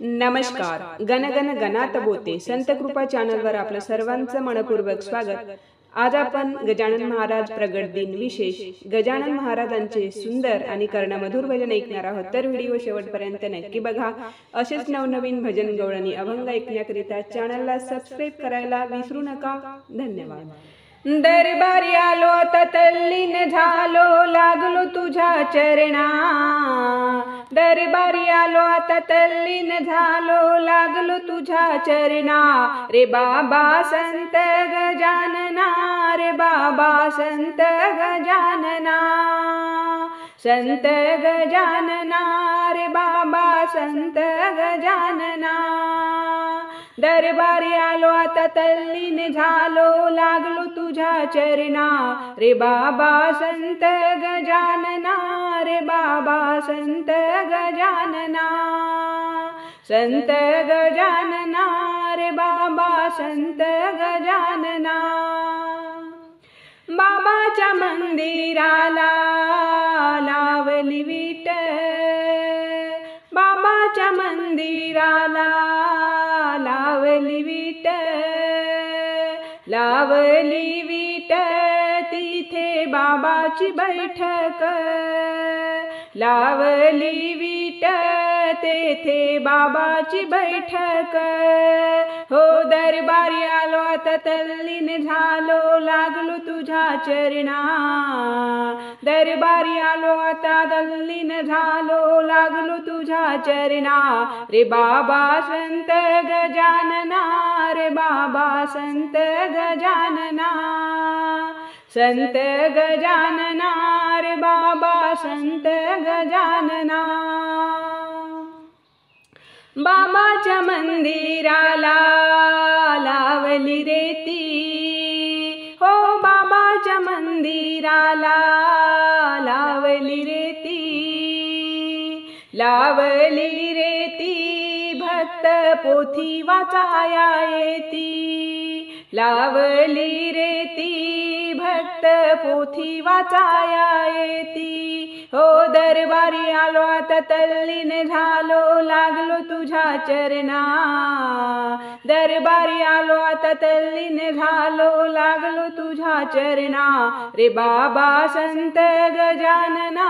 नमस्कार. गण गण गणात बोते संत कृपा चॅनलवर आपलं सर्वांचं मनपूर्वक स्वागत. आज आपण गजानन महाराज प्रगट दिन विशेष गजानन महाराजांचे सुंदर आणि कर्णमधुर भजन ऐकणार आहोत. तर व्हिडिओ शेवटपर्यंत नक्की बघा. असेच नवनवीन भजन गवळणी अभंग ऐकण्याकरिता चॅनलला सबस्क्राईब करायला विसरू नका. धन्यवाद. दरबारी आलो आता तल्लीन झालो लागलो तुझ्या चरणा. दरबारी आलो आता तल्लीन झालो लागलो तुझ्या चरणा. रे बाबा संत गजानना, रे बाबा संत गजानना, संत गजानना, रे बाबा संत गजानना. दरबारी आलो आता तल्लीन झालो लागलो तुझ्या चरणा. रे बाबा संत गजानना, रे बाबा संत गजानना, संत गजानना, रे बाबा संत गजानना. बाबाच्या मंदिराला लावली विट, बाबाच्या मंदिराला लावली विट, लावली विट तिथे बाबाची बैठक. लावली विट तेथे बाबाची बैठक. हो दरबारी आलो आता तल्लीन झालो लागलो तुझ्या चरणा. दरबारी आलो आता तल्लीन झालो लागलो तुझ्या चरणा. रे बाबा संत गजानना, रे बाबा संत गजानना, संत गजानना, रे बाबा संत गजानना. बाबाच्या मंदिराला लावली रेती, हो बाबाच्या मंदिराला लावली रेती, लावली रेती भक्त पोथी वाचाया येती. लावली रेती भक्त पोथी वाचाया येती. हो दरबारी आलो आता तल्लीन झालो लागलो तुझ्या चरणा. दरबारी आलो आता तल्लीन झालो लागलो तुझ्या चरणा. रे बाबा संत गजानना,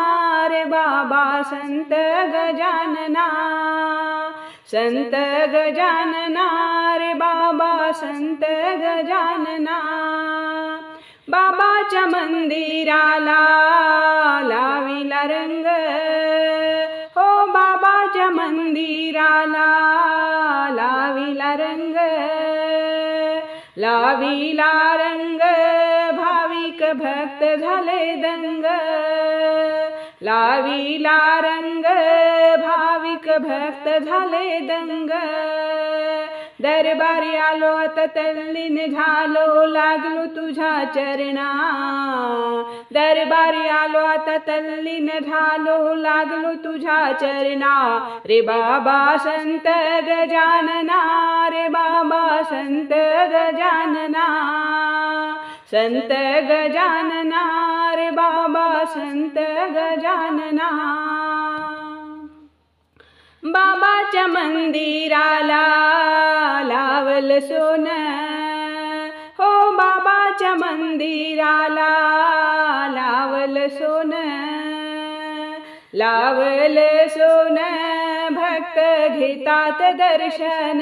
रे बाबा संत गजानना, संत गजानना, रे बाबा संत गजानना. बाबाच्या मंदिराला लाविला रंग, हो बाबाच्या मंदिराला लाविला रंग, लाविला रंग भाविक भक्त झाले दंग. लाविला रंग भाविक भक्त झाले दंग. दरबारी आलो आता तल्लीन झालो लागलो तुझ्या चरणा. दरबारी आलो आता तल्लीन झालो लागलो तुझ्या चरणा. रे बाबा संत गजानना, रे बाबा संत गजानना, संत गजानना, रे बाबा संत गजानना. बाबाच्या मंदिराला लावल सोन, हो बाबाच्या मंदिराला लावल सोन, लावल सोन भक्त घेतात दर्शन.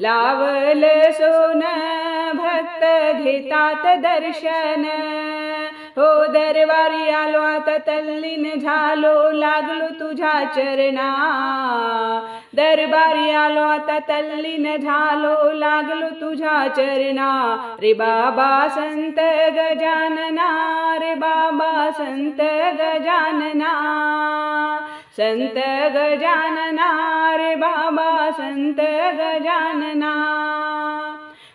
लावल सोन भक्त घेतात दर्शन. हो दरबारी आलो आता तल्लीन झालो लागलो तुझ्या चरणा. दरबारी आलो आता तल्लीन झालो लागलो तुझ्या चरणा. रे बाबा संत गजानना, रे बाबा संत गजानना, संत गजानना, रे बाबा संत गजानना.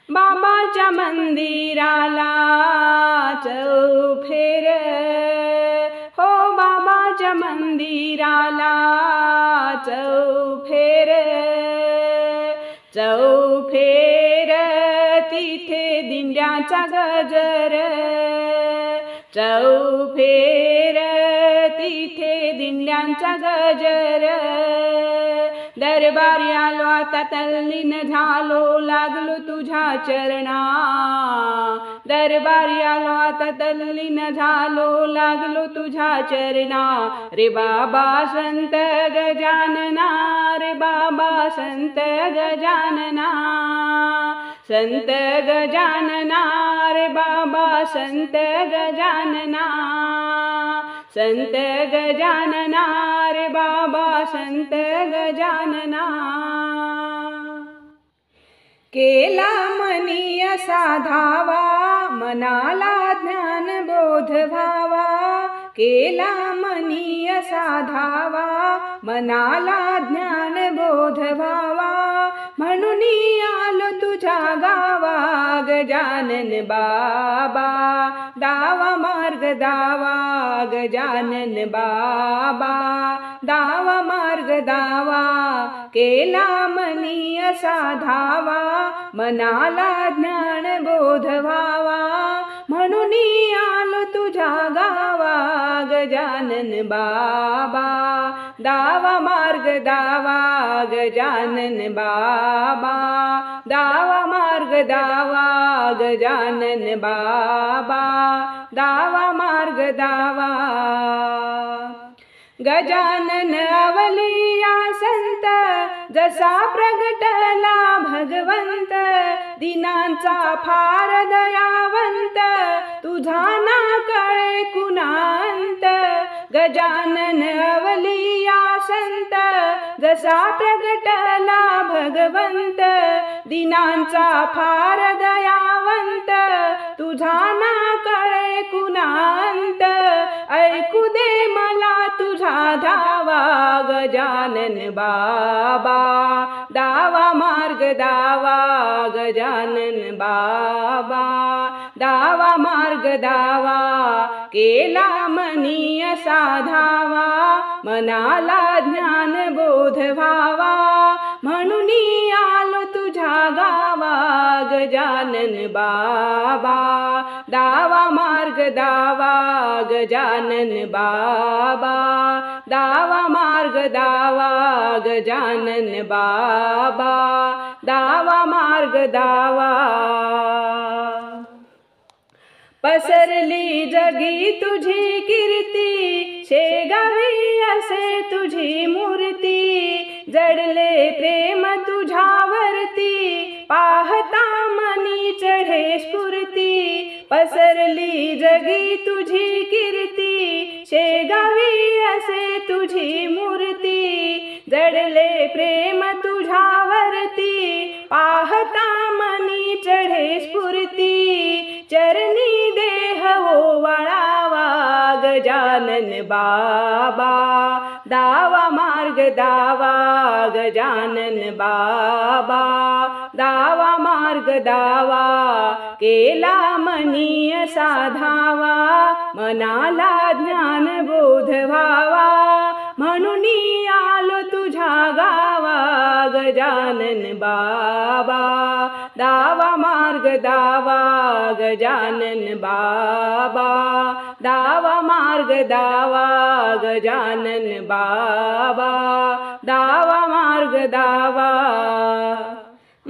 बाबाच्या मंदिराला चौफेर, हो बाबाच्या मंदिराला चौफेर, चौफेर तिथे दिंड्याचा गजर. चौफेर तिथे दिंड्यांचा गजर. दरबारी आलो आता तल्लीन झालो लागलो तुझ्या चरणा दरबारी आलो आता तल्लीन झालो लागलो तुझ्या चरणा रे बाबा संत गजानना रे बाबा संत गजानना संत गजानना रे बाबा संत गजानना संत गजानना रे बाबा संत गजानना केला मनी असा धावा मनाला ज्ञान बोध व्हावा केला मनी असा धावा मनाला ज्ञान बोध व्हावा म्हणून आलो तुझ्या गावा गजानन बाबा दावा मार्ग दावा गजानन बाबा दावा मार्ग दावा केला मनी असा धावा मनाला ज्ञान बोध व्हावा म्हणून आलो तुझ्या गावा गजानन बाबा दावा मार्ग दावा गजानन बाबा दावा मार्ग दावा गजानन बाबा दावा मार्ग दावा गजानन अवलिया संत जसा प्रगटला भगवंत दिनांचा फार दयावंत तुझा ना कळे कुणांत गजानन अवलिया संत जसा प्रगटला भगवंत दिनांचा फार दयावंत तुझा ना कळे कुणांत ऐकू दे मला तुझा धावा गजानन बाबा दावा मार्ग दावा गजानन बाबा दावा मार्ग दावा केला मनी असा धावा मनाला ज्ञान बोध व्हावा म्हणून आलो तुझ्या गावा गजानन बाबा दावा मार्ग दावा गजानन बाबा दावा मार्ग दावा गजानन बाबा दावा मार्ग दावा पसरली जगी तुझी कीर्ती शेगावी असे तुझी मूर्ती जडले प्रेम तुझ्यावरती पाहता मनी चढे स्फूर्ती पसरली जगी तुझी कीर्ती शेगावी असे तुझी मूर्ती जडले प्रेम तुझ्यावरती पाहता मनी चढे स्फूर्ती चरणी देह ओवाळावा गजानन बाबा दावा मार्ग दावा गजानन बाबा दावा मार्ग दावा केला मनी असा धावा मनाला ज्ञान बोध व्हावा म्हणून आलो तुझ्या गावा गजानन बाबा दावा मार्ग दावा गजानन बाबा दावा मार्ग दावा गजानन बाबा दावा मार्ग दावा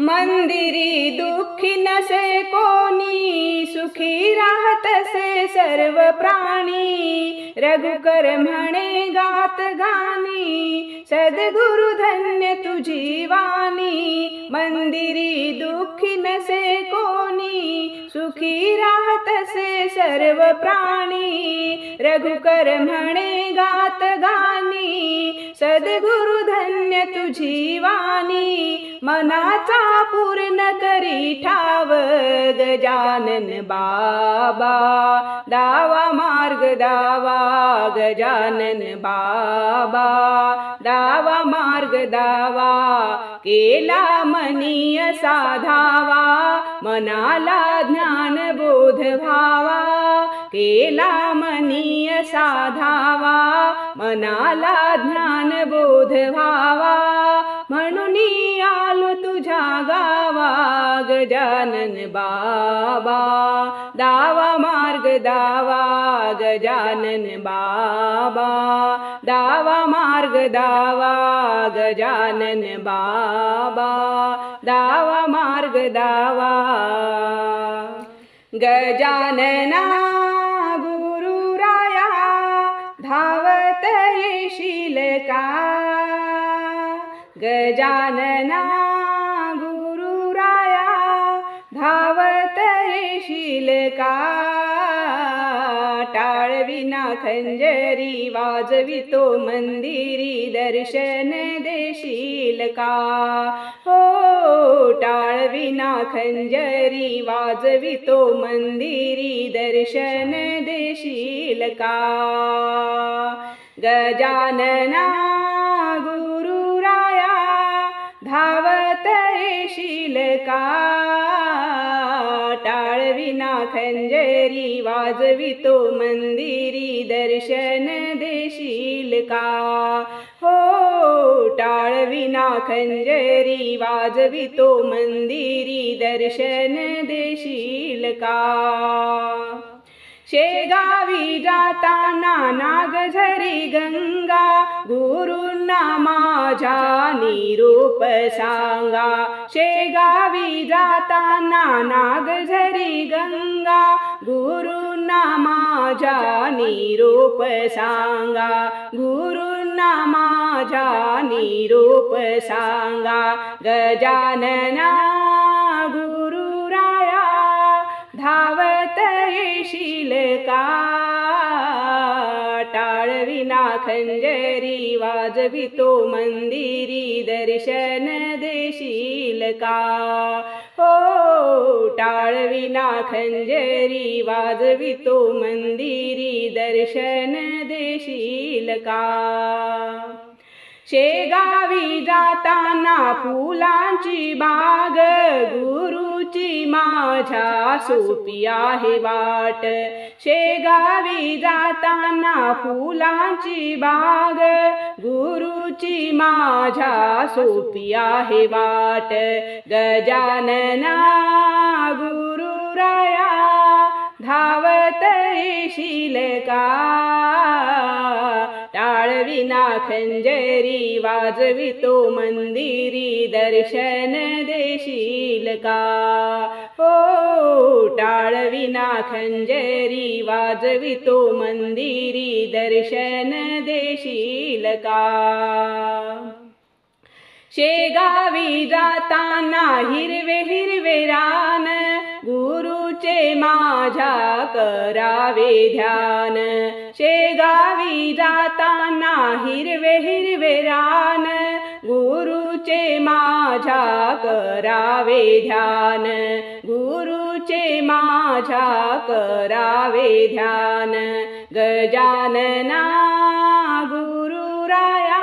मंदिरी दुःखी नसे कोणी सुखी राहतसे सर्व प्राणी रघुकर म्हणे गात गाणी सद्गुरु धन्य तुझी वाणी मंदिरी दुःखी नसे कोणी सुखी राहतसे सर्व प्राणी रघुकर म्हणे गात गाणी सद्गुरु धन्य तुझी वाणी मनाचा पूर्ण करी ठाव गजानन बाबा दावा मार्ग दावा गजानन बाबा दावा मार्ग दावा केला मनी असा धावा मनाला ज्ञान बोध व्हावा केला मनी असा धावा मनाला ज्ञान बोध व्हावा म्हणून आलो तुझ्या गावा गजानन बाबा दावा मार्ग दावा गजानन बाबा दावा मार्ग दावा गजानन बाबा, दावा मार्ग दावा. गजानना गुरुराया धावत येशील का, गजानना गुरुराया धावत येशील का. टाळविना खंजरी वाजवितो मंदिरी दर्शन देशील का. हो टाळविना खंजरी वाजवितो मंदिरी दर्शन देशील का. गजानना गुरुराया धावत येशील का. टाळविना खंजरी वाजवितो मंदिरी दर्शन देशील का. हो टाळविना खंजरी वाजवितो मंदिरी दर्शन देशील का. शेगावी जाताना नागझरी गंगा गुरूंना माझ्या निरोप सांगा. शेगावी जाताना नागझरी गंगा गुरूंना माझ्या निरोप सांगा. गुरूंना माझ्या निरोप सांगा. गजानना गुरुराया धावत येशील का. टाळविना खंजरी वाजवितो मंदिरी दर्शन देशील का. हो टाळविना खंजरी वाजवितो मंदिरी दर्शन देशील का. शेगावी जाताना फुलांची बाग गुरुची माझ्या सोपी आहे वाट. शेगावी जाताना फुलांची बाग गुरुची माझ्या सोपी आहे वाट. गजानना गुरुराया धावत येशील का. टाळविना खंजरी वाजवितो मंदिरी दर्शन देशील का. हो टाळविना खंजरी वाजवितो मंदिरी दर्शन देशील का. शेगावी जाताना हिरवे हिरवे रान गुरुचे माझ्या करावे ध्यान. शेगावी जाताना हिरवे हिरवे रान गुरुचे माझ्या करावे ध्यान. गुरुचे माझ्या करावे ध्यान. गजानना गुरुराया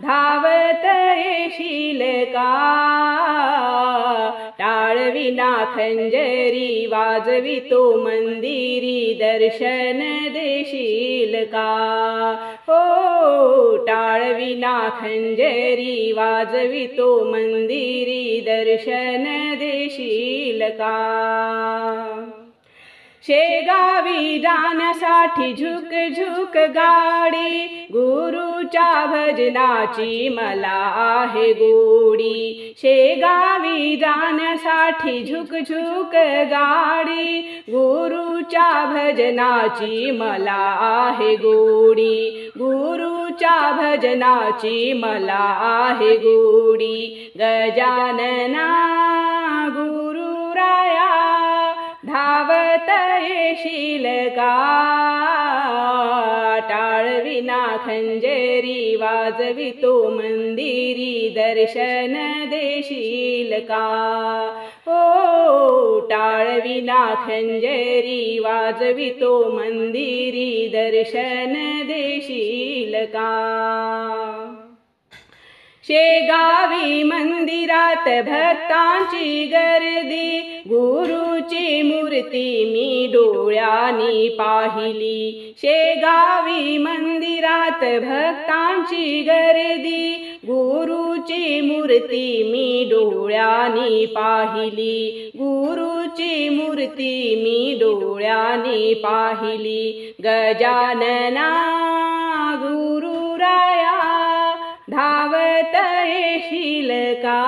धावत येशील का. टाळविना खंजरी वाजवितो मंदिरी दर्शन देशील का. हो टाळविना खंजरी वाजवितो मंदिरी दर्शन देशील का. शेगावी जाण्यासाठी झुक झुक गाडी गुरुच्या भजनाची मला आहे गोडी. शेगावी जाण्यासाठी झुक झुक गाडी गुरुच्या भजनाची मला आहे गोडी. गुरुच्या भजनाची मला आहे गोडी. गजानना गुरुराया धावत येशील का. टाळविना खंजरी वाजवितो मंदिरी दर्शन देशील का. हो टाळविना खंजरी वाजवितो मंदिरी दर्शन देशील का. शेगावी मंदिरात भक्तांची गर्दी गुरुची मूर्ती मी डोळ्यांनी पाहिली. शेगावी मंदिरात भक्तांची गर्दी गुरुची मूर्ती मी डोळ्यांनी पाहिली. गुरुची मूर्ती मी डोळ्यांनी पाहिली. गजानना गुरु गुरुराया धावत येशील का?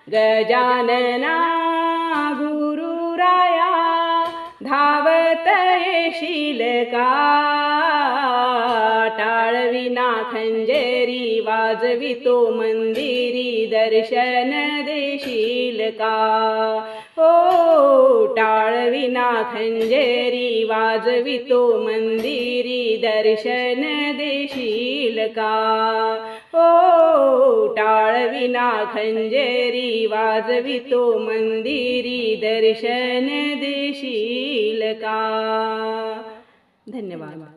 गजानना गुरुराया धावत येशील का? टाळविना खंजेरी वाजवितो मंदिरी दर्शन देशील का? ओ टाळविना खंजेरी वाजवितो मंदिरी दर्शन देशील का? ओ टाळविना खंजेरी वाजवितो मंदिरी दर्शन देशील का? धन्यवाद.